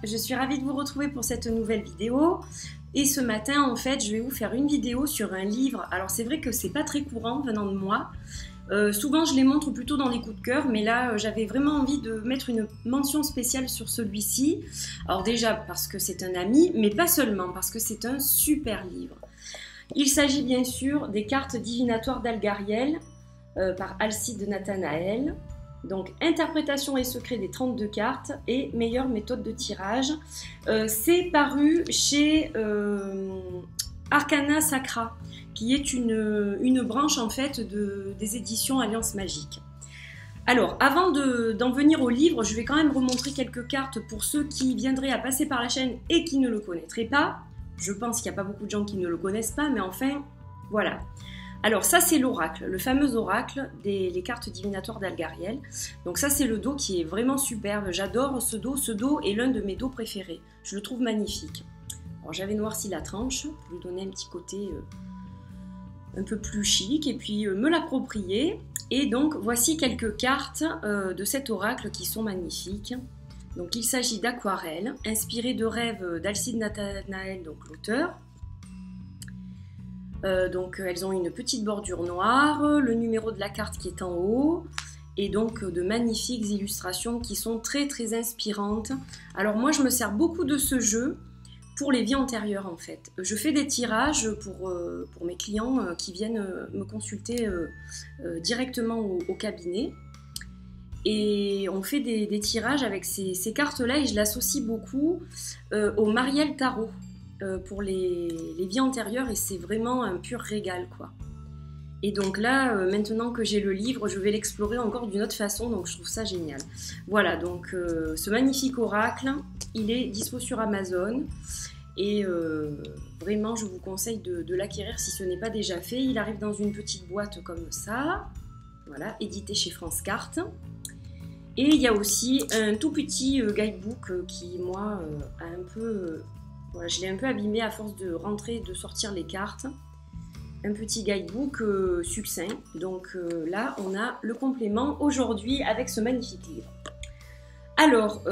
je suis ravie de vous retrouver pour cette nouvelle vidéo. Et ce matin, en fait, je vais vous faire une vidéo sur un livre. Alors c'est vrai que c'est pas très courant venant de moi. Souvent, je les montre plutôt dans les coups de cœur, mais là, j'avais vraiment envie de mettre une mention spéciale sur celui-ci. Alors déjà, parce que c'est un ami, mais pas seulement, parce que c'est un super livre. Il s'agit bien sûr des cartes divinatoires d'Algariel, par Alcide Nathanaël. Donc, interprétation et secret des 32 cartes et meilleure méthode de tirage. C'est paru chez Arcana Sacra, qui est une branche en fait des éditions Alliance Magique. Alors, avant d'en venir au livre, je vais quand même remontrer quelques cartes pour ceux qui viendraient à passer par la chaîne et qui ne le connaîtraient pas. Je pense qu'il n'y a pas beaucoup de gens qui ne le connaissent pas, mais enfin, voilà. Alors ça c'est l'oracle, le fameux oracle des cartes divinatoires d'Algariel. Donc ça c'est le dos qui est vraiment superbe, j'adore ce dos est l'un de mes dos préférés, je le trouve magnifique. Alors j'avais noirci la tranche pour lui donner un petit côté un peu plus chic et puis me l'approprier. Et donc voici quelques cartes de cet oracle qui sont magnifiques. Donc il s'agit d'aquarelles, inspirées de rêves d'Alcide Nathanaël, donc l'auteur. Donc elles ont une petite bordure noire, le numéro de la carte qui est en haut, et donc de magnifiques illustrations qui sont très très inspirantes. Alors moi je me sers beaucoup de ce jeu pour les vies antérieures en fait. Je fais des tirages pour mes clients qui viennent me consulter directement au cabinet. Et on fait des tirages avec ces cartes-là et je l'associe beaucoup au Mariel Tarot. Pour les vies antérieures et c'est vraiment un pur régal quoi. Et donc là maintenant que j'ai le livre je vais l'explorer encore d'une autre façon, donc je trouve ça génial. Voilà, donc ce magnifique oracle il est dispo sur Amazon et vraiment je vous conseille de l'acquérir si ce n'est pas déjà fait. Il arrive dans une petite boîte comme ça, voilà, édité chez France Cartes. Et il y a aussi un tout petit guidebook qui moi a un peu voilà, je l'ai un peu abîmé à force de rentrer et de sortir les cartes. Un petit guidebook succinct. Donc là, on a le complément aujourd'hui avec ce magnifique livre. Alors,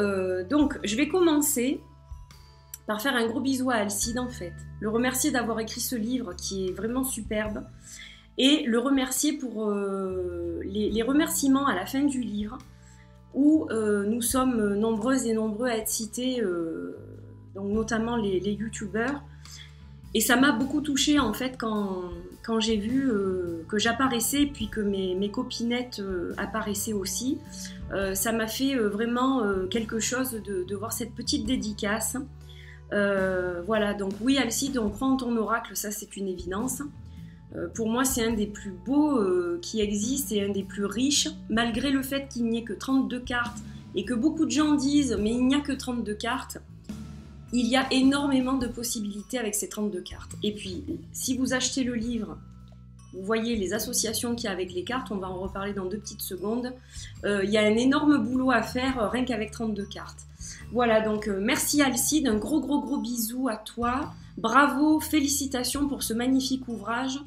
donc, je vais commencer par faire un gros bisou à Alcide, en fait. Le remercier d'avoir écrit ce livre qui est vraiment superbe. Et le remercier pour les remerciements à la fin du livre, où nous sommes nombreuses et nombreux à être cités... donc notamment les youtubeurs, et ça m'a beaucoup touchée en fait quand j'ai vu que j'apparaissais puis que mes copinettes apparaissaient aussi. Ça m'a fait vraiment quelque chose de voir cette petite dédicace. Voilà, donc oui Alcide, on croit en ton oracle, ça c'est une évidence. Pour moi c'est un des plus beaux qui existent et un des plus riches, malgré le fait qu'il n'y ait que 32 cartes et que beaucoup de gens disent mais il n'y a que 32 cartes. Il y a énormément de possibilités avec ces 32 cartes. Et puis, si vous achetez le livre, vous voyez les associations qu'il y a avec les cartes, on va en reparler dans 2 petites secondes. Il y a un énorme boulot à faire rien qu'avec 32 cartes. Voilà, donc merci Alcide, un gros bisou à toi. Bravo, félicitations pour ce magnifique ouvrage.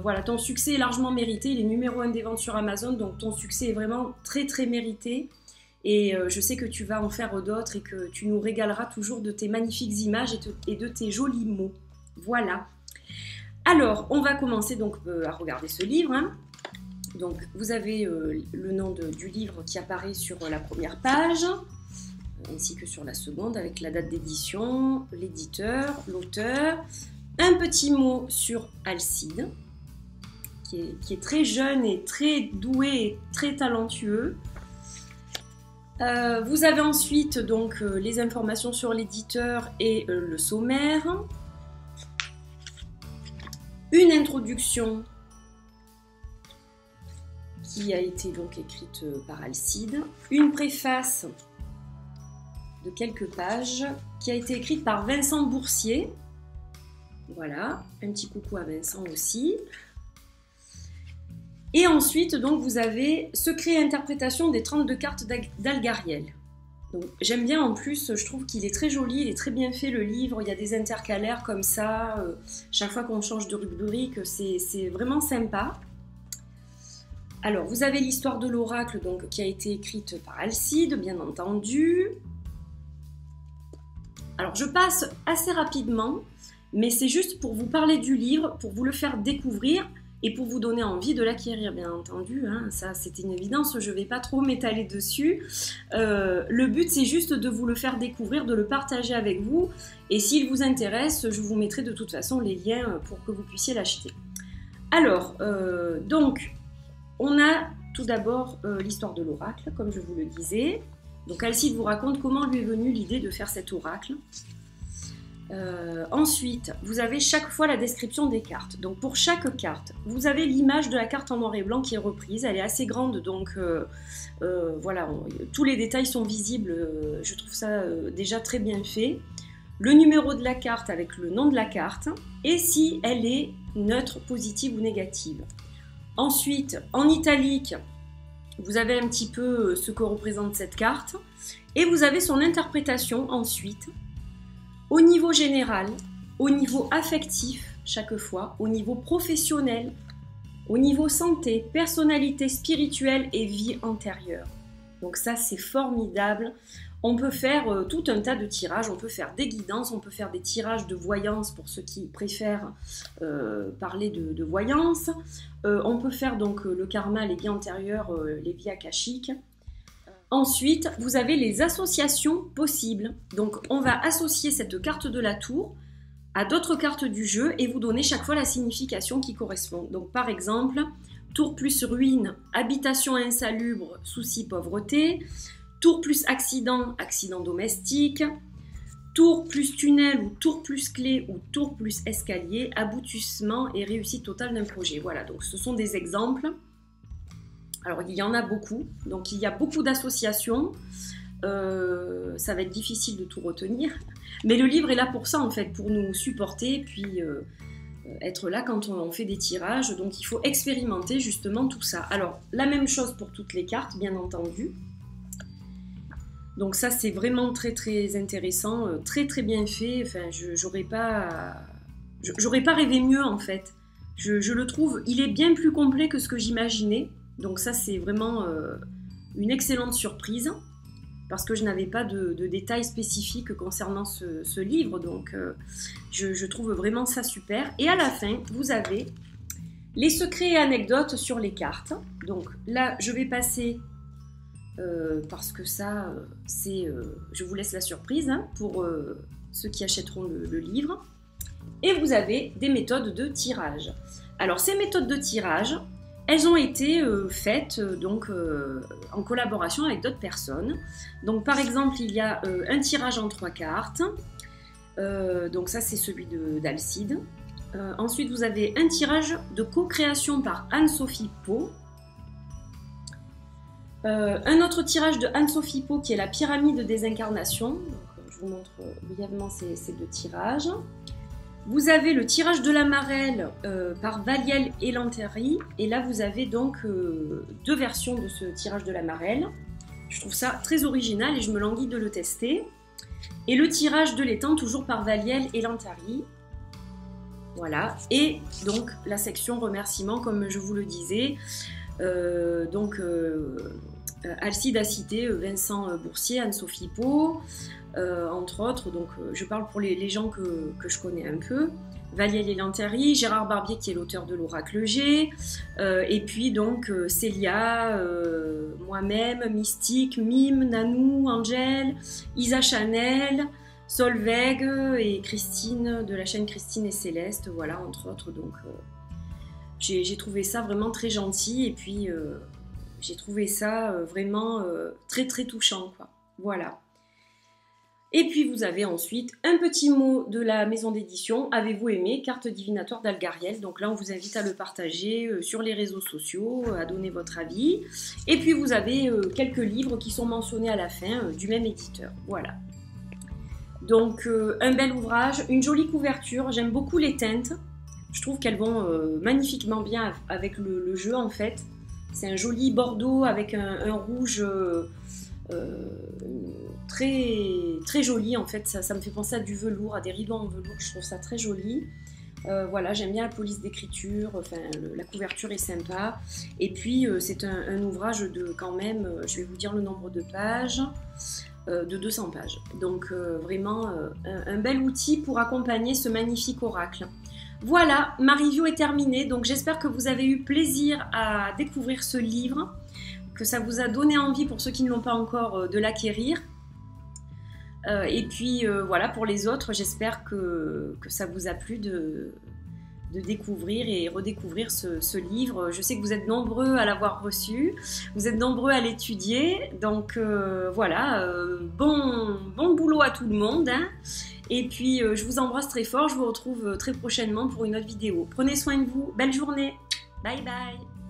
Voilà, ton succès est largement mérité, il est numéro 1 des ventes sur Amazon, donc ton succès est vraiment très mérité et je sais que tu vas en faire d'autres et que tu nous régaleras toujours de tes magnifiques images et de tes jolis mots. Voilà. Alors, on va commencer donc à regarder ce livre. Hein. Donc, vous avez le nom du livre qui apparaît sur la première page, ainsi que sur la seconde avec la date d'édition, l'éditeur, l'auteur. Un petit mot sur Alcide, qui est très jeune et très doué et très talentueux. Vous avez ensuite donc les informations sur l'éditeur et le sommaire. Une introduction qui a été donc écrite par Alcide. Une préface de quelques pages qui a été écrite par Vincent Boursier. Voilà, un petit coucou à Vincent aussi. Et ensuite, donc, vous avez Secret et interprétation des 32 cartes d'Algariel. J'aime bien en plus, je trouve qu'il est très joli, il est très bien fait le livre, il y a des intercalaires comme ça, chaque fois qu'on change de rubrique, c'est vraiment sympa. Alors, vous avez l'histoire de l'oracle qui a été écrite par Alcide, bien entendu. Alors, je passe assez rapidement, mais c'est juste pour vous parler du livre, pour vous le faire découvrir et pour vous donner envie de l'acquérir, bien entendu. Hein, ça, c'est une évidence, je ne vais pas trop m'étaler dessus. Le but, c'est juste de vous le faire découvrir, de le partager avec vous. Et s'il vous intéresse, je vous mettrai de toute façon les liens pour que vous puissiez l'acheter. Alors, on a tout d'abord l'histoire de l'oracle, comme je vous le disais. Donc Alcide vous raconte comment lui est venue l'idée de faire cet oracle. Ensuite, vous avez chaque fois la description des cartes. Donc pour chaque carte, vous avez l'image de la carte en noir et blanc qui est reprise. Elle est assez grande, donc voilà, tous les détails sont visibles. Je trouve ça déjà très bien fait. Le numéro de la carte avec le nom de la carte et si elle est neutre, positive ou négative. Ensuite, en italique, vous avez un petit peu ce que représente cette carte et vous avez son interprétation ensuite. Au niveau général, au niveau affectif, chaque fois, au niveau professionnel, au niveau santé, personnalité spirituelle et vie antérieure. Donc ça, c'est formidable. On peut faire tout un tas de tirages, on peut faire des guidances, on peut faire des tirages de voyance pour ceux qui préfèrent parler de voyance. On peut faire donc le karma, les vies antérieures, les vies akashiques. Ensuite, vous avez les associations possibles. Donc, on va associer cette carte de la tour à d'autres cartes du jeu et vous donner chaque fois la signification qui correspond. Donc, par exemple, tour plus ruine, habitation insalubre, souci, pauvreté. Tour plus accident, accident domestique. Tour plus tunnel ou tour plus clé ou tour plus escalier, aboutissement et réussite totale d'un projet. Voilà, donc ce sont des exemples. Alors, il y en a beaucoup, donc il y a beaucoup d'associations, ça va être difficile de tout retenir, mais le livre est là pour ça en fait, pour nous supporter, puis être là quand on fait des tirages, donc il faut expérimenter justement tout ça. Alors, la même chose pour toutes les cartes, bien entendu. Donc ça, c'est vraiment très très intéressant, très très bien fait, enfin, j'aurais pas rêvé mieux en fait. Je le trouve, il est bien plus complet que ce que j'imaginais. Donc ça, c'est vraiment une excellente surprise parce que je n'avais pas de détails spécifiques concernant ce livre. Donc je trouve vraiment ça super. Et à la fin, vous avez les secrets et anecdotes sur les cartes. Donc là, je vais passer parce que ça, je vous laisse la surprise hein, pour ceux qui achèteront le livre. Et vous avez des méthodes de tirage. Alors ces méthodes de tirage, elles ont été faites en collaboration avec d'autres personnes. Donc par exemple, il y a un tirage en 3 cartes. Donc ça, c'est celui d'Alcide. Ensuite, vous avez un tirage de co-création par Anne-Sophie Pau. Un autre tirage de Anne-Sophie Pau qui est la pyramide des incarnations. Donc, je vous montre brièvement ces 2 tirages. Vous avez le tirage de la Marelle par Valiel et Lanteri. Et là, vous avez donc 2 versions de ce tirage de la Marelle. Je trouve ça très original et je me languis de le tester. Et le tirage de l'étang, toujours par Valiel et Lanteri. Voilà. Et donc, la section remerciements, comme je vous le disais. Alcide a cité Vincent Boursier, Anne-Sophie Pau, entre autres, donc je parle pour les gens que je connais un peu, Valiel et Lanteri, Gérard Barbier qui est l'auteur de l'Oracle G, et puis donc Célia, moi-même, Mystique, Mime, Nanou, Angèle, Isa Chanel, Solveig et Christine de la chaîne Christine et Céleste, voilà, entre autres, donc j'ai trouvé ça vraiment très gentil et puis j'ai trouvé ça vraiment très très touchant, quoi. Voilà. Et puis vous avez ensuite un petit mot de la maison d'édition. Avez-vous aimé Carte divinatoire d'Algariel? Donc là, on vous invite à le partager sur les réseaux sociaux, à donner votre avis. Et puis vous avez quelques livres qui sont mentionnés à la fin du même éditeur. Voilà. Donc un bel ouvrage, une jolie couverture. J'aime beaucoup les teintes. Je trouve qu'elles vont magnifiquement bien avec le jeu en fait. C'est un joli bordeaux avec un rouge très joli en fait, ça me fait penser à du velours, à des rideaux en velours, je trouve ça très joli. Voilà, j'aime bien la police d'écriture, enfin, la couverture est sympa. Et puis c'est un ouvrage de quand même, je vais vous dire le nombre de pages, de 200 pages. Donc vraiment un bel outil pour accompagner ce magnifique oracle. Voilà, ma review est terminée, donc j'espère que vous avez eu plaisir à découvrir ce livre, que ça vous a donné envie pour ceux qui ne l'ont pas encore de l'acquérir. Et puis voilà, pour les autres, j'espère que ça vous a plu de découvrir et redécouvrir ce livre. Je sais que vous êtes nombreux à l'avoir reçu, vous êtes nombreux à l'étudier, donc voilà, bon boulot à tout le monde, hein. Et puis je vous embrasse très fort, je vous retrouve très prochainement pour une autre vidéo. Prenez soin de vous, belle journée, bye bye.